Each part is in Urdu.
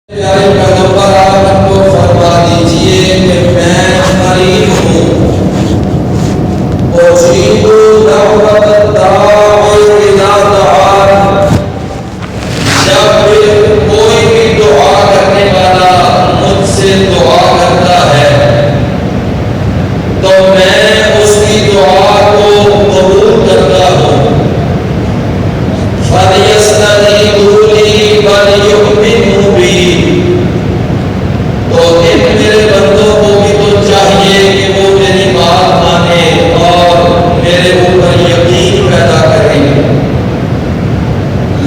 پیارے پیغمبر آپ ان کو فرما دیجئے کہ میں قریب ہوں، اجیب دعوت الداعی اذا دعان۔ جب کوئی بھی دعا کرنے والا مجھ سے دعا کرتا ہے تو میں اس کی دعا کو قبول کرتا ہوں۔ فَلْيَسْتَجِیبُوا لِی وَلْیُؤْمِنُوا بِی، تو ان میرے بندوں کو بھی تو چاہیے کہ وہ میری بات مانے اور میرے اوپر یقین پیدا کریں۔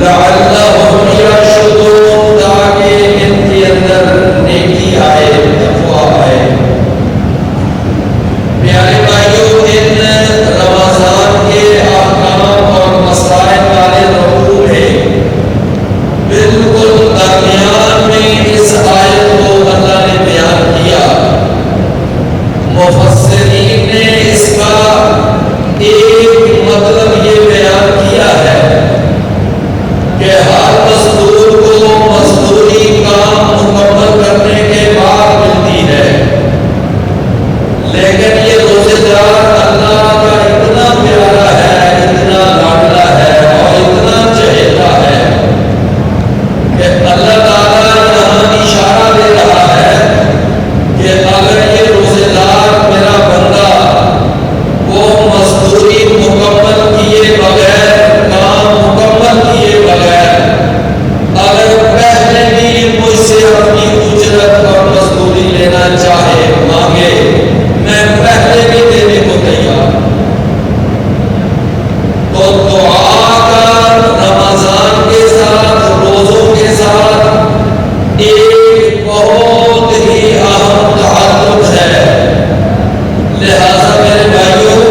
لَعَلَّهُمْ يَرْشُدُونَ، تاکہ ان کے اندر نیکی آئے، تقویٰ آئے۔ پیارے بھائیوں، ان رمضان کے احکام اور مسائل والے رکوع میں بالکل درمیان میں اس آیت کو اللہ نے بیان کیا۔ مفسرین نے اس کا ایک مطلب یہ بیان کیا ہے کہ ہر مزدور کو مزدوری کام مکمل کرنے کے بعد ملتی ہے، لیکن یہ روزے دار اللہ کا اتنا پیارا ہے، اتنا لاڈلا ہے اور اتنا چہیتا ہے کہ اللہ تعالیٰ یہاں اشارہ دے رہا ہے کہ اگر یہ روزے دار میرا بندہ وہ مزدوری مکمل کیے بغیر، کام مکمل کیے بغیر اگر پہلے بھی مجھ سے اپنی اجرت اور مزدوری لینا چاہے، مانگے، میں پہلے بھی دینے کو تیار۔ تو دعا کا رمضان کے ساتھ، روزوں کے ساتھ ایک بہت ہی اہم تعلق ہے۔ لہذا میرے بھائیوں،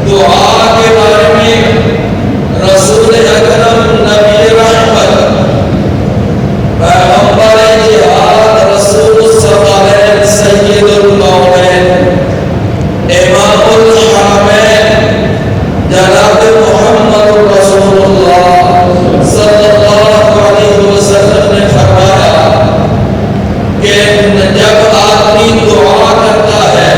دعا کے بارے میں رسول اکرم نبی رحمت، پیغمبر جہاد، رسول الثقلین، سید القومین، امام الحرمین، جناب محمد رسول اللہ صلی اللہ علیہ وسلم نے فرمایا کہ جب آدمی دعا کرتا ہے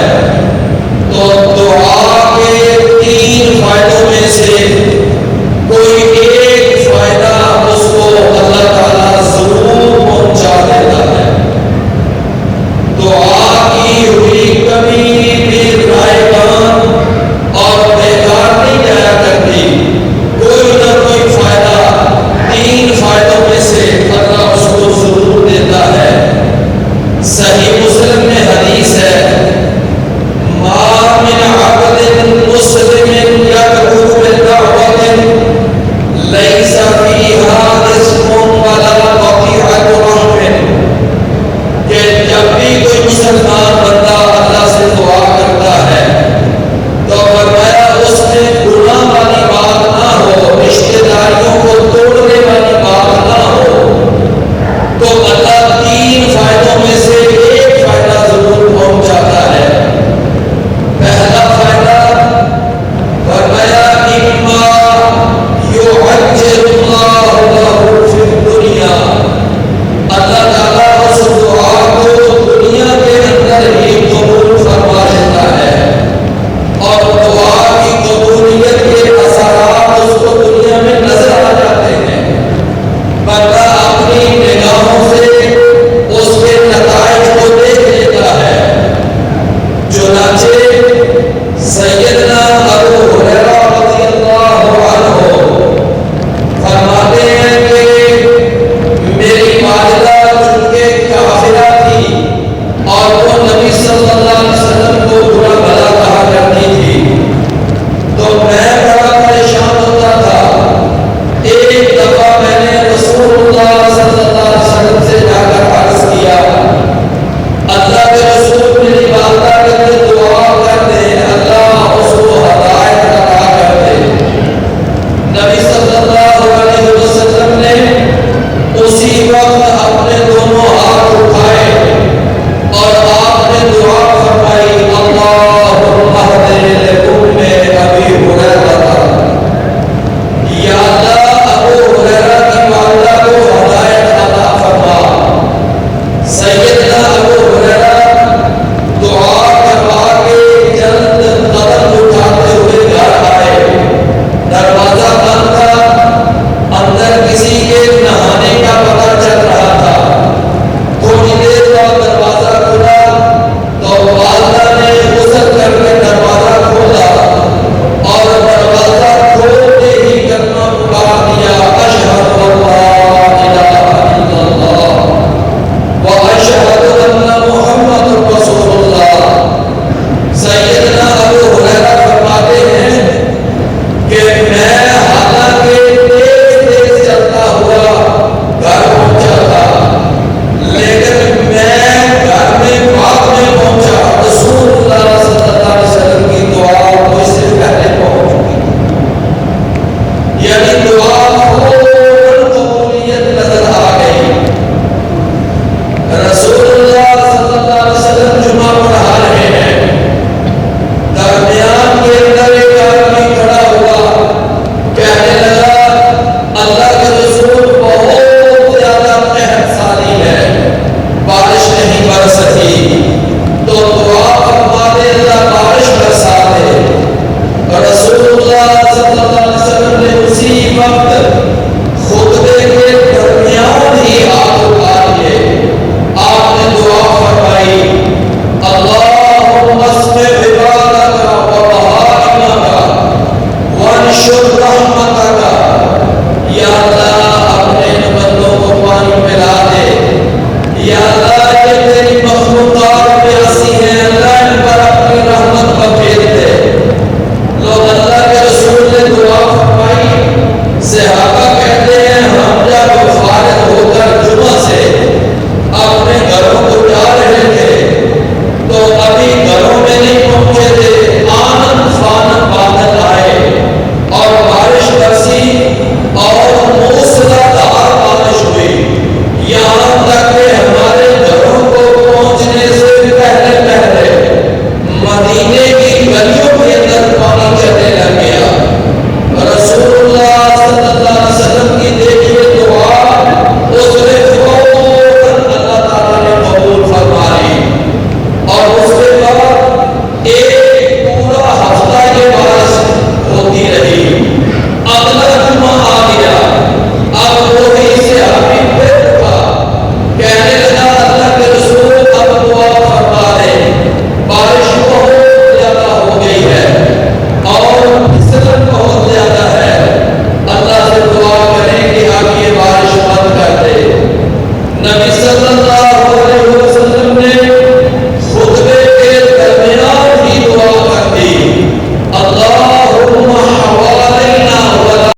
نبی صلی اللہ